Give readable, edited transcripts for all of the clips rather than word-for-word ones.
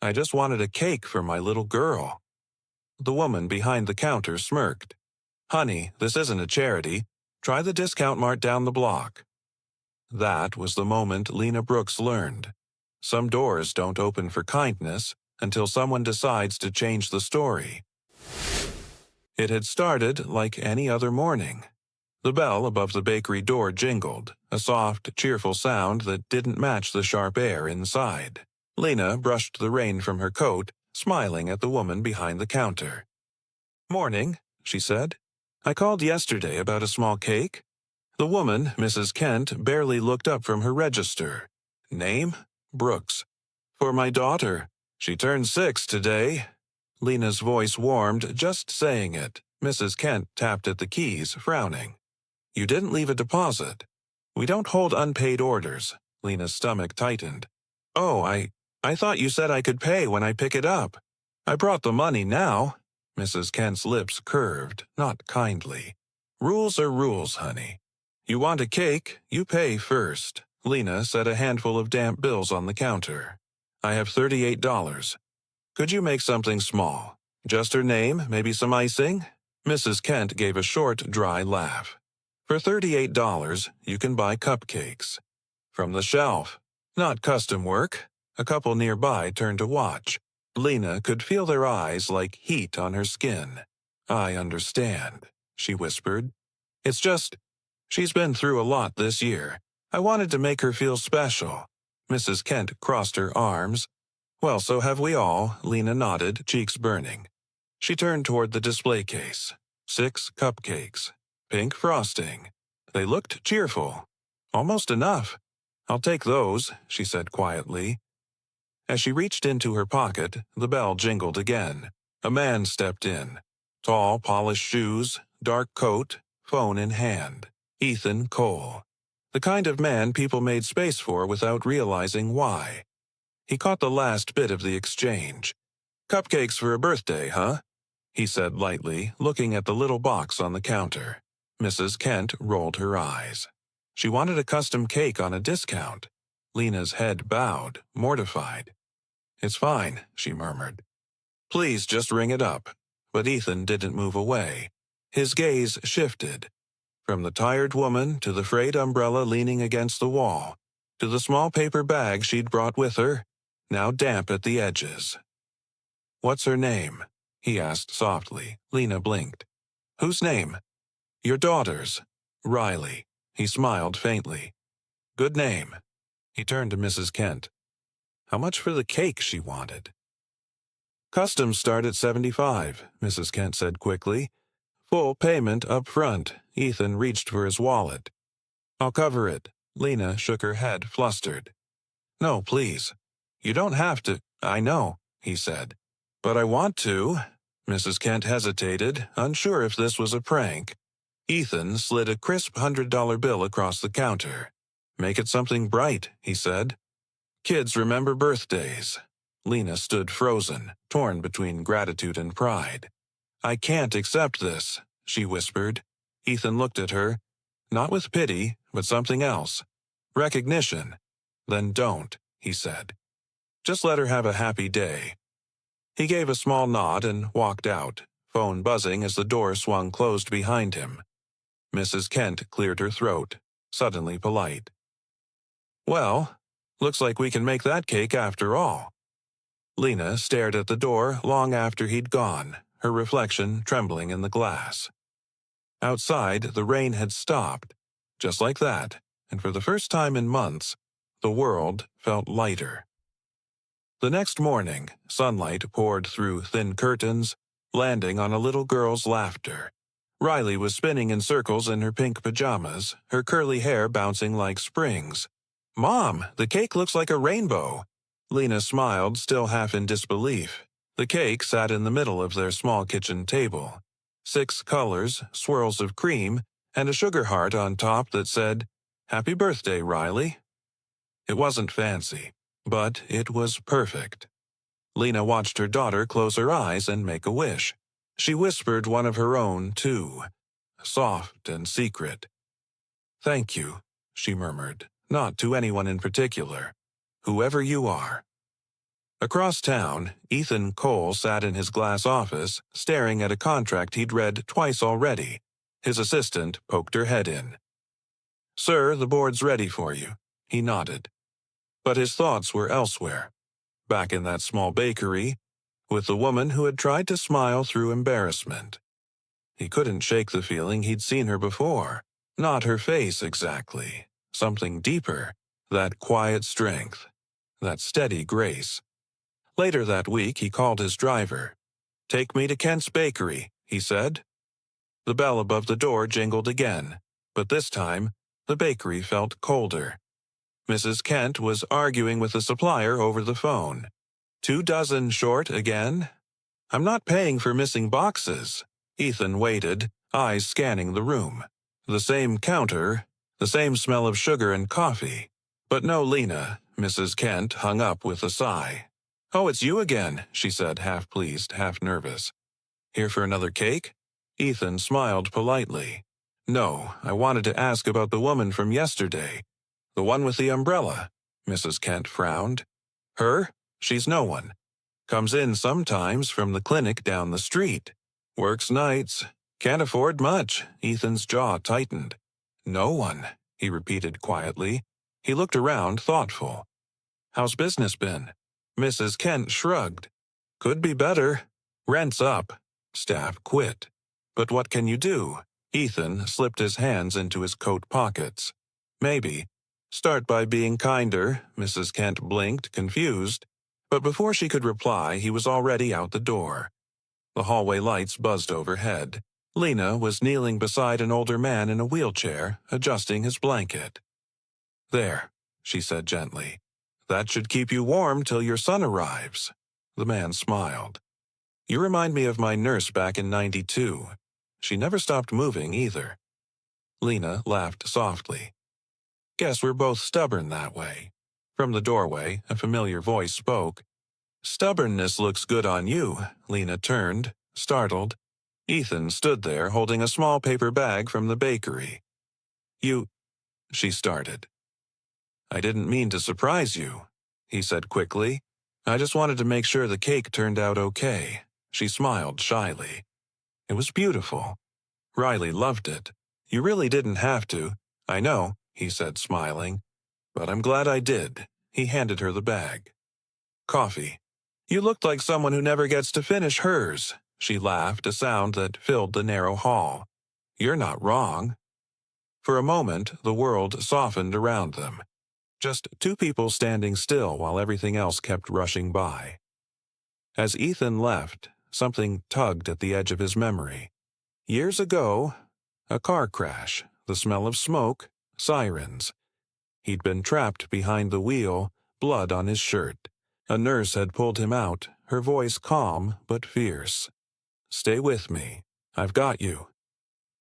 I just wanted a cake for my little girl." The woman behind the counter smirked. "Honey, this isn't a charity. Try the discount mart down the block." That was the moment Lena Brooks learned. Some doors don't open for kindness until someone decides to change the story. It had started like any other morning. The bell above the bakery door jingled, a soft, cheerful sound that didn't match the sharp air inside. Lena brushed the rain from her coat, smiling at the woman behind the counter. "Morning," she said. "I called yesterday about a small cake." The woman, Mrs. Kent, barely looked up from her register. Name? Brooks. "For my daughter. She turned 6 today." Lena's voice warmed just saying it. Mrs. Kent tapped at the keys, frowning. "You didn't leave a deposit." "We don't hold unpaid orders." Lena's stomach tightened. "Oh, I thought you said I could pay when I pick it up." "I brought the money now." Mrs. Kent's lips curved, not kindly. "Rules are rules, honey. You want a cake, you pay first." Lena set a handful of damp bills on the counter. "I have $38. Could you make something small? Just her name, maybe some icing?" Mrs. Kent gave a short, dry laugh. "For $38, you can buy cupcakes. From the shelf. Not custom work." A couple nearby turned to watch. Lena could feel their eyes like heat on her skin. "I understand," she whispered. "It's just, she's been through a lot this year. I wanted to make her feel special." Mrs. Kent crossed her arms. "Well, so have we all," Lena nodded, cheeks burning. She turned toward the display case. 6 cupcakes. Pink frosting. They looked cheerful. "Almost enough. I'll take those," she said quietly. As she reached into her pocket, the bell jingled again. A man stepped in. Tall, polished shoes, dark coat, phone in hand. Ethan Cole. The kind of man people made space for without realizing why. He caught the last bit of the exchange. "Cupcakes for a birthday, huh?" he said lightly, looking at the little box on the counter. Mrs. Kent rolled her eyes. She wanted a custom cake on a discount. Lena's head bowed, mortified. "It's fine," she murmured. "Please just ring it up." But Ethan didn't move away. His gaze shifted. From the tired woman to the frayed umbrella leaning against the wall, to the small paper bag she'd brought with her, now damp at the edges. "What's her name?" he asked softly. Lena blinked. "Whose name?" "Your daughter's. Riley." He smiled faintly. "Good name." He turned to Mrs. Kent. How much for the cake she wanted? "Customs start at $75, Mrs. Kent said quickly. "Full payment up front." Ethan reached for his wallet. "I'll cover it." Lena shook her head, flustered. "No, please. You don't have to." "I know," he said. "But I want to." Mrs. Kent hesitated, unsure if this was a prank. Ethan slid a crisp $100 bill across the counter. "Make it something bright," he said. "Kids remember birthdays." Lena stood frozen, torn between gratitude and pride. "I can't accept this," she whispered. Ethan looked at her, not with pity, but something else. Recognition. "Then don't," he said. "Just let her have a happy day." He gave a small nod and walked out, phone buzzing as the door swung closed behind him. Mrs. Kent cleared her throat, suddenly polite. "Well, looks like we can make that cake after all." Lena stared at the door long after he'd gone, her reflection trembling in the glass. Outside, the rain had stopped, just like that, and for the first time in months, the world felt lighter. The next morning, sunlight poured through thin curtains, landing on a little girl's laughter. Riley was spinning in circles in her pink pajamas, her curly hair bouncing like springs. "Mom, the cake looks like a rainbow." Lena smiled, still half in disbelief. The cake sat in the middle of their small kitchen table. 6 colors, swirls of cream, and a sugar heart on top that said, "Happy birthday, Riley." It wasn't fancy, but it was perfect. Lena watched her daughter close her eyes and make a wish. She whispered one of her own, too, soft and secret. "Thank you," she murmured, not to anyone in particular. "Whoever you are." Across town, Ethan Cole sat in his glass office, staring at a contract he'd read twice already. His assistant poked her head in. "Sir, the board's ready for you." He nodded. But his thoughts were elsewhere, back in that small bakery, with the woman who had tried to smile through embarrassment. He couldn't shake the feeling he'd seen her before. Not her face exactly. Something deeper. That quiet strength. That steady grace. Later that week, he called his driver. "Take me to Kent's Bakery," he said. The bell above the door jingled again, but this time, the bakery felt colder. Mrs. Kent was arguing with the supplier over the phone. 2 dozen short again? "I'm not paying for missing boxes." Ethan waited, eyes scanning the room. The same counter, the same smell of sugar and coffee. But no Lena. Mrs. Kent hung up with a sigh. "Oh, it's you again," she said, half pleased, half nervous. "Here for another cake?" Ethan smiled politely. "No, I wanted to ask about the woman from yesterday. The one with the umbrella." Mrs. Kent frowned. "Her? She's no one. Comes in sometimes from the clinic down the street. Works nights. Can't afford much." Ethan's jaw tightened. "No one," he repeated quietly. He looked around, thoughtful. "How's business been?" Mrs. Kent shrugged. "Could be better. Rent's up. Staff quit. But what can you do?" Ethan slipped his hands into his coat pockets. "Maybe. Start by being kinder." Mrs. Kent blinked, confused. But before she could reply, he was already out the door. The hallway lights buzzed overhead. Lena was kneeling beside an older man in a wheelchair, adjusting his blanket. "There," she said gently. "That should keep you warm till your son arrives." The man smiled. "You remind me of my nurse back in '92. She never stopped moving either." Lena laughed softly. "Guess we're both stubborn that way." From the doorway, a familiar voice spoke. "Stubbornness looks good on you." Lena turned, startled. Ethan stood there holding a small paper bag from the bakery. "You—" she started. "I didn't mean to surprise you," he said quickly. "I just wanted to make sure the cake turned out okay." She smiled shyly. "It was beautiful. Riley loved it. You really didn't have to." "I know," he said, smiling. "But I'm glad I did." He handed her the bag. "Coffee. You looked like someone who never gets to finish hers." She laughed, a sound that filled the narrow hall. "You're not wrong." For a moment, the world softened around them. Just 2 people standing still while everything else kept rushing by. As Ethan left, something tugged at the edge of his memory. Years ago, a car crash, the smell of smoke, sirens. He'd been trapped behind the wheel, blood on his shirt. A nurse had pulled him out, her voice calm but fierce. "Stay with me. I've got you."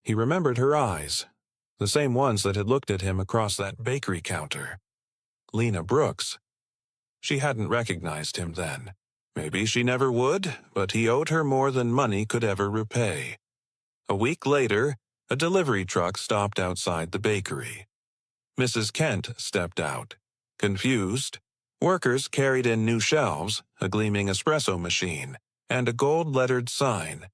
He remembered her eyes, the same ones that had looked at him across that bakery counter. Lena Brooks. She hadn't recognized him then. Maybe she never would, but he owed her more than money could ever repay. A week later, a delivery truck stopped outside the bakery. Mrs. Kent stepped out. Confused, workers carried in new shelves, a gleaming espresso machine, and a gold-lettered sign.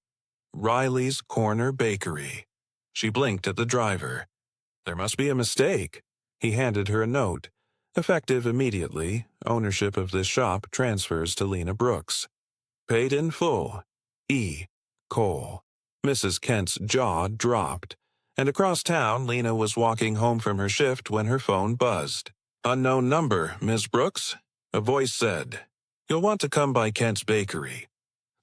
"Riley's Corner Bakery." She blinked at the driver. "There must be a mistake." He handed her a note. "Effective immediately. Ownership of this shop transfers to Lena Brooks. Paid in full. E. Cole." Mrs. Kent's jaw dropped, and across town Lena was walking home from her shift when her phone buzzed. "Unknown number, Ms. Brooks?" A voice said, "You'll want to come by Kent's Bakery.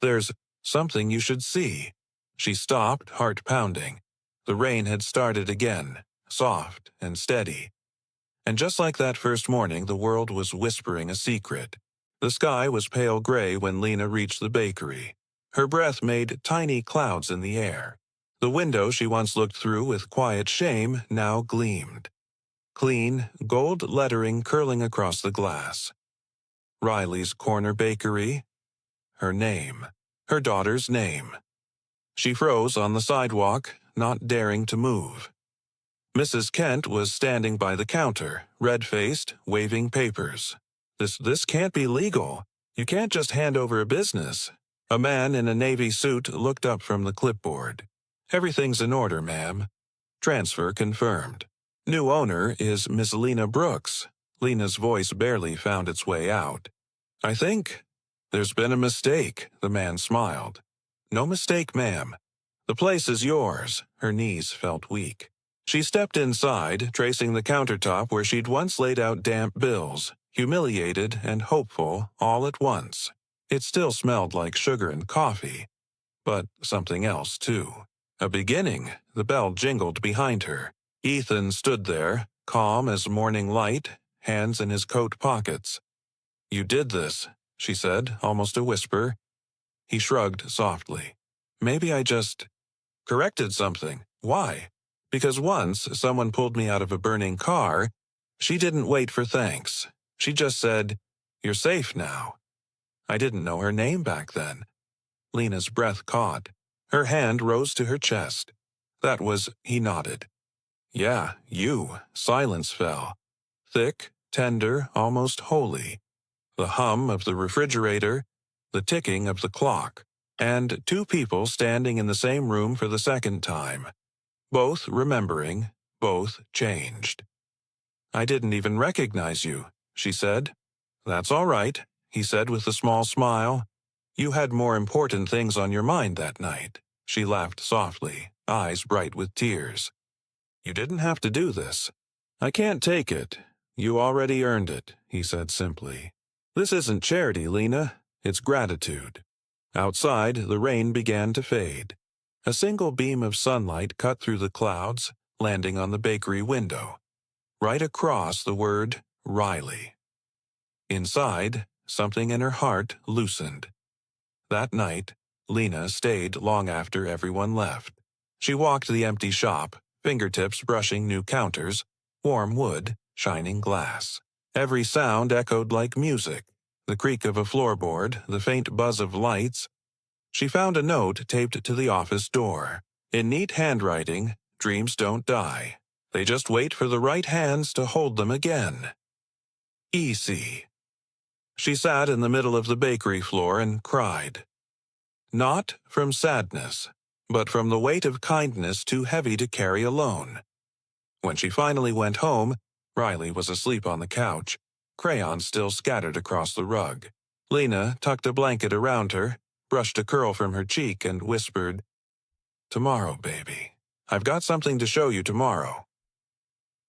There's something you should see." She stopped, heart pounding. The rain had started again, soft and steady. And just like that first morning, the world was whispering a secret. The sky was pale gray when Lena reached the bakery. Her breath made tiny clouds in the air. The window she once looked through with quiet shame now gleamed. Clean, gold lettering curling across the glass. Riley's Corner Bakery. Her name. Her daughter's name. She froze on the sidewalk, not daring to move. Mrs. Kent was standing by the counter, red-faced, waving papers. This can't be legal." You can't just hand over a business. A man in a navy suit looked up from the clipboard. Everything's in order, ma'am. Transfer confirmed. New owner is Miss Lena Brooks. Lena's voice barely found its way out. I think there's been a mistake, the man smiled. No mistake, ma'am. The place is yours. Her knees felt weak. She stepped inside, tracing the countertop where she'd once laid out damp bills, humiliated and hopeful all at once. It still smelled like sugar and coffee, but something else, too. A beginning, the bell jingled behind her. Ethan stood there, calm as morning light, hands in his coat pockets. You did this, she said, almost a whisper. He shrugged softly. Maybe I just corrected something. Why? Because once someone pulled me out of a burning car, she didn't wait for thanks. She just said, You're safe now. I didn't know her name back then. Lena's breath caught. Her hand rose to her chest. He nodded. Yeah, you. Silence fell. Thick, tender, almost holy. The hum of the refrigerator, the ticking of the clock, and two people standing in the same room for the second time. Both remembering, both changed. I didn't even recognize you, she said. That's all right, he said with a small smile. You had more important things on your mind that night. She laughed softly, eyes bright with tears. You didn't have to do this. I can't take it. You already earned it, he said simply. This isn't charity, Lena. It's gratitude. Outside, the rain began to fade. A single beam of sunlight cut through the clouds, landing on the bakery window. Right across the word Riley. Inside, something in her heart loosened. That night, Lena stayed long after everyone left. She walked the empty shop, fingertips brushing new counters, warm wood, shining glass. Every sound echoed like music, the creak of a floorboard, the faint buzz of lights. She found a note taped to the office door. In neat handwriting, dreams don't die. They just wait for the right hands to hold them again. Easy. She sat in the middle of the bakery floor and cried. Not from sadness, but from the weight of kindness too heavy to carry alone. When she finally went home, Riley was asleep on the couch, crayons still scattered across the rug. Lena tucked a blanket around her, brushed a curl from her cheek, and whispered, Tomorrow, baby. I've got something to show you tomorrow.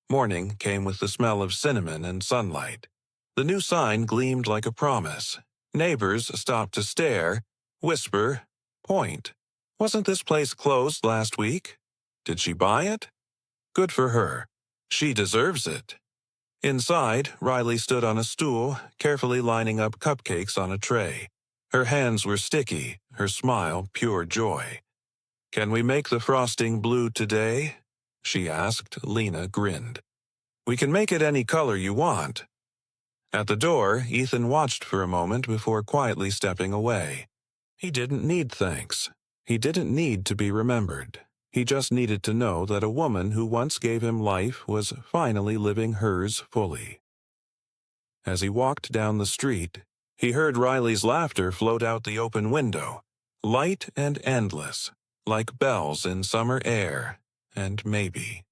Morning came with the smell of cinnamon and sunlight. The new sign gleamed like a promise. Neighbors stopped to stare, whisper, point. Wasn't this place closed last week? Did she buy it? Good for her. She deserves it. Inside, Riley stood on a stool, carefully lining up cupcakes on a tray. Her hands were sticky, her smile pure joy. Can we make the frosting blue today? She asked. Lena grinned. We can make it any color you want. At the door, Ethan watched for a moment before quietly stepping away. He didn't need thanks. He didn't need to be remembered. He just needed to know that a woman who once gave him life was finally living hers fully. As he walked down the street, he heard Riley's laughter float out the open window, light and endless, like bells in summer air, and maybe,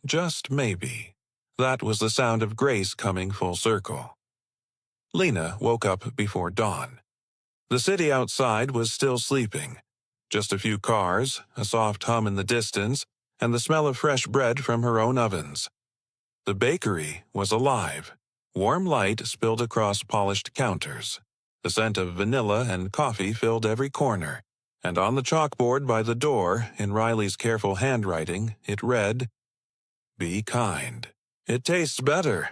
just maybe, that was the sound of grace coming full circle. Lena woke up before dawn. The city outside was still sleeping. Just a few cars, a soft hum in the distance, and the smell of fresh bread from her own ovens. The bakery was alive. Warm light spilled across polished counters. The scent of vanilla and coffee filled every corner, and on the chalkboard by the door, in Riley's careful handwriting, it read, Be kind. It tastes better.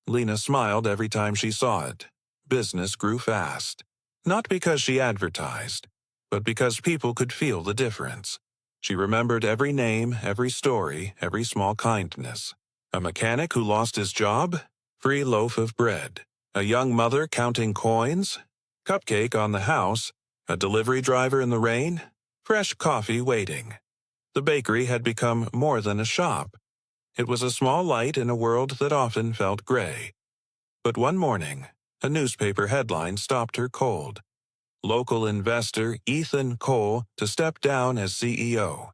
Lena smiled every time she saw it. Business grew fast. Not because she advertised, but because people could feel the difference. She remembered every name, every story, every small kindness. A mechanic who lost his job? Free loaf of bread. A young mother counting coins? Cupcake on the house? A delivery driver in the rain? Fresh coffee waiting. The bakery had become more than a shop. It was a small light in a world that often felt gray. But one morning, A newspaper headline stopped her cold. Local investor Ethan Cole to step down as CEO.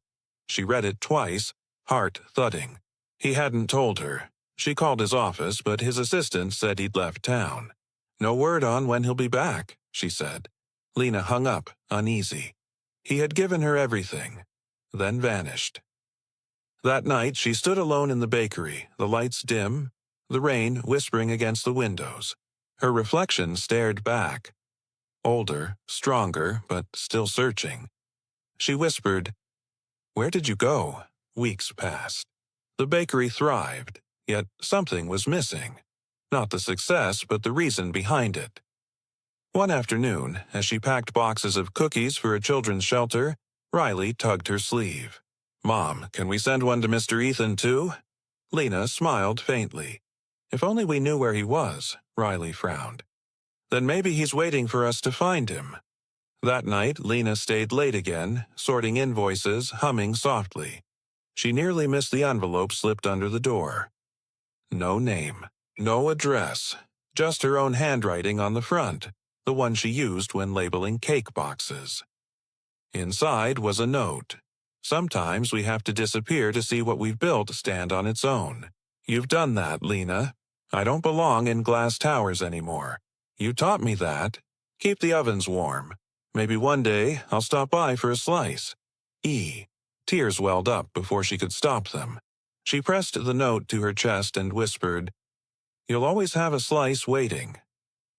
She read it twice, heart thudding. He hadn't told her. She called his office, but his assistant said he'd left town. No word on when he'll be back, she said. Lena hung up, uneasy. He had given her everything, then vanished. That night she stood alone in the bakery, the lights dim, the rain whispering against the windows. Her reflection stared back. Older, stronger, but still searching. She whispered, "Where did you go?" Weeks passed. The bakery thrived, yet something was missing. Not the success, but the reason behind it. One afternoon, as she packed boxes of cookies for a children's shelter, Riley tugged her sleeve. "Mom, can we send one to Mr. Ethan too?" Lena smiled faintly. "If only we knew where he was," Riley frowned. "Then maybe he's waiting for us to find him." That night, Lena stayed late again, sorting invoices, humming softly. She nearly missed the envelope slipped under the door. No name, no address, just her own handwriting on the front, the one she used when labeling cake boxes. Inside was a note. "Sometimes we have to disappear to see what we've built stand on its own. You've done that, Lena. I don't belong in glass towers anymore. You taught me that. Keep the ovens warm. Maybe one day I'll stop by for a slice. E." Tears welled up before she could stop them. She pressed the note to her chest and whispered, "You'll always have a slice waiting."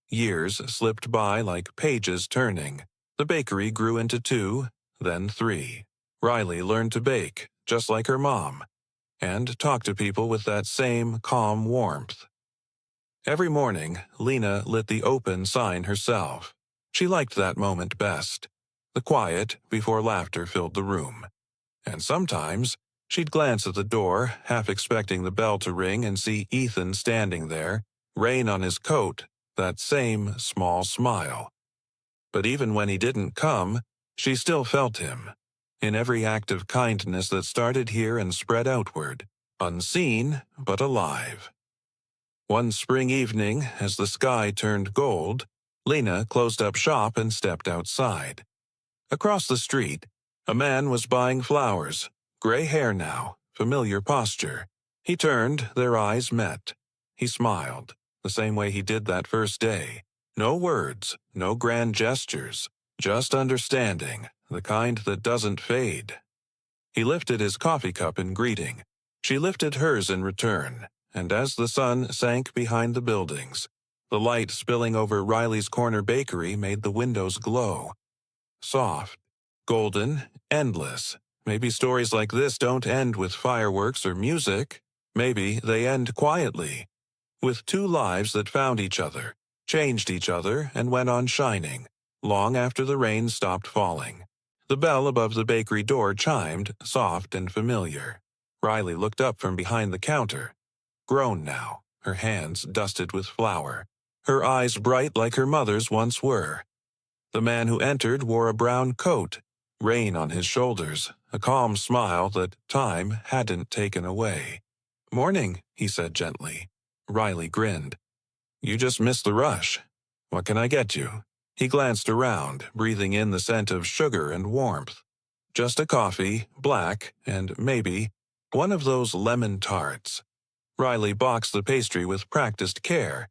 Years slipped by like pages turning. The bakery grew into 2, then 3. Riley learned to bake, just like her mom, and talk to people with that same calm warmth. Every morning, Lena lit the open sign herself. She liked that moment best, the quiet before laughter filled the room. And sometimes, she'd glance at the door, half expecting the bell to ring and see Ethan standing there, rain on his coat, that same small smile. But even when he didn't come, she still felt him, in every act of kindness that started here and spread outward, unseen but alive. One spring evening, as the sky turned gold, Lena closed up shop and stepped outside. Across the street, a man was buying flowers, gray hair now, familiar posture. He turned, their eyes met. He smiled, the same way he did that first day. No words, no grand gestures, just understanding, the kind that doesn't fade. He lifted his coffee cup in greeting. She lifted hers in return, and as the sun sank behind the buildings, the light spilling over Riley's corner bakery made the windows glow. Soft, golden, endless. Maybe stories like this don't end with fireworks or music. Maybe they end quietly, with 2 lives that found each other, changed each other, and went on shining, long after the rain stopped falling. The bell above the bakery door chimed, soft and familiar. Riley looked up from behind the counter. Grown now, her hands dusted with flour, her eyes bright like her mother's once were. The man who entered wore a brown coat, rain on his shoulders, a calm smile that time hadn't taken away. "Morning," he said gently. Riley grinned. "You just missed the rush. What can I get you?" He glanced around, breathing in the scent of sugar and warmth. "Just a coffee, black, and maybe one of those lemon tarts." Riley boxed the pastry with practiced care.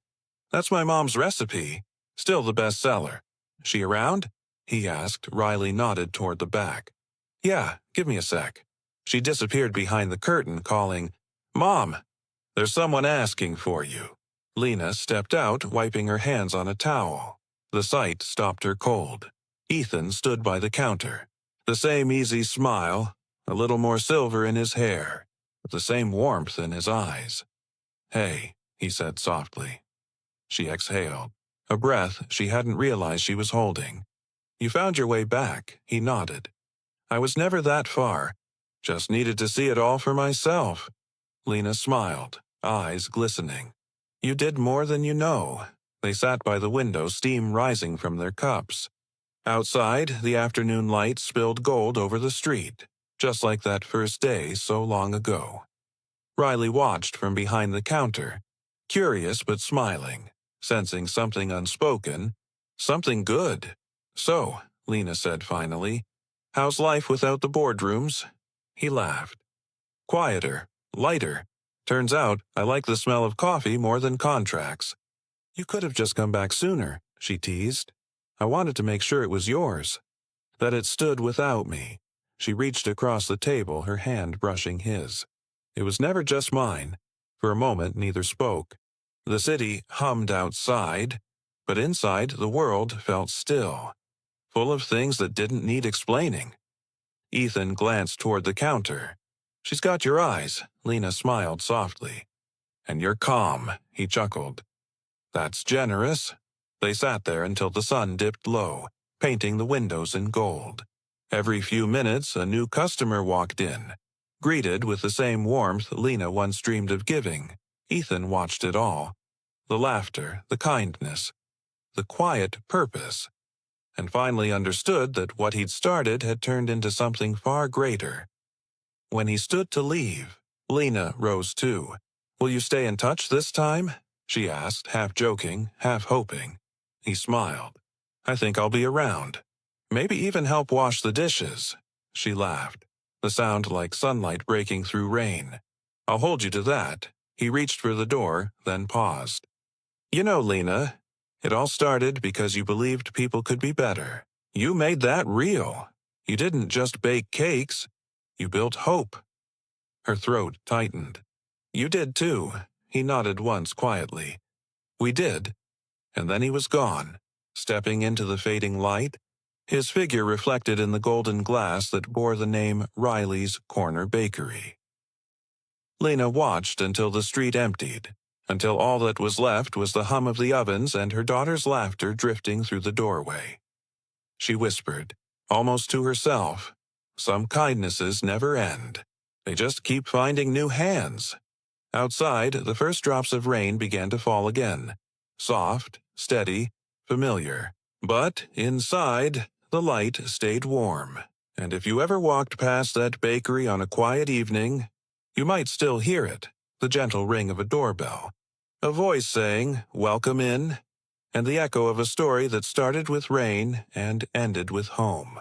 "That's my mom's recipe. Still the best seller. She around?" he asked. Riley nodded toward the back. "Yeah, give me a sec." She disappeared behind the curtain, calling, "Mom, there's someone asking for you." Lena stepped out, wiping her hands on a towel. The sight stopped her cold. Ethan stood by the counter. The same easy smile, a little more silver in his hair, but the same warmth in his eyes. "Hey," he said softly. She exhaled, a breath she hadn't realized she was holding. "You found your way back," he nodded. "I was never that far. Just needed to see it all for myself." Lena smiled, eyes glistening. "You did more than you know." They sat by the window, steam rising from their cups. Outside, the afternoon light spilled gold over the street, just like that first day so long ago. Riley watched from behind the counter, curious but smiling. sensing something unspoken, something good. "So," Lena said finally, "how's life without the boardrooms?" He laughed. "Quieter, lighter. Turns out I like the smell of coffee more than contracts." "You could have just come back sooner," she teased. "I wanted to make sure it was yours, that it stood without me." She reached across the table, her hand brushing his. "It was never just mine." For a moment neither spoke. The city hummed outside, but inside the world felt still, full of things that didn't need explaining. Ethan glanced toward the counter. "She's got your eyes," Lena smiled softly. "And you're calm," he chuckled. "That's generous." They sat there until the sun dipped low, painting the windows in gold. Every few minutes a new customer walked in, greeted with the same warmth Lena once dreamed of giving. Ethan watched it all. The laughter, the kindness, the quiet purpose, and finally understood that what he'd started had turned into something far greater. When he stood to leave, Lena rose too. "Will you stay in touch this time?" she asked, half joking, half hoping. He smiled. "I think I'll be around. Maybe even help wash the dishes." She laughed, the sound like sunlight breaking through rain. "I'll hold you to that." He reached for the door, then paused. "You know, Lena, it all started because you believed people could be better. You made that real. You didn't just bake cakes. You built hope." Her throat tightened. "You did too." He nodded once quietly. "We did." And then he was gone, stepping into the fading light, his figure reflected in the golden glass that bore the name Riley's Corner Bakery. Lena watched until the street emptied, until all that was left was the hum of the ovens and her daughter's laughter drifting through the doorway. She whispered, almost to herself, "Some kindnesses never end. They just keep finding new hands." Outside, the first drops of rain began to fall again. Soft, steady, familiar. But inside, the light stayed warm. And if you ever walked past that bakery on a quiet evening, you might still hear it, the gentle ring of a doorbell, a voice saying, "Welcome in," and the echo of a story that started with rain and ended with home.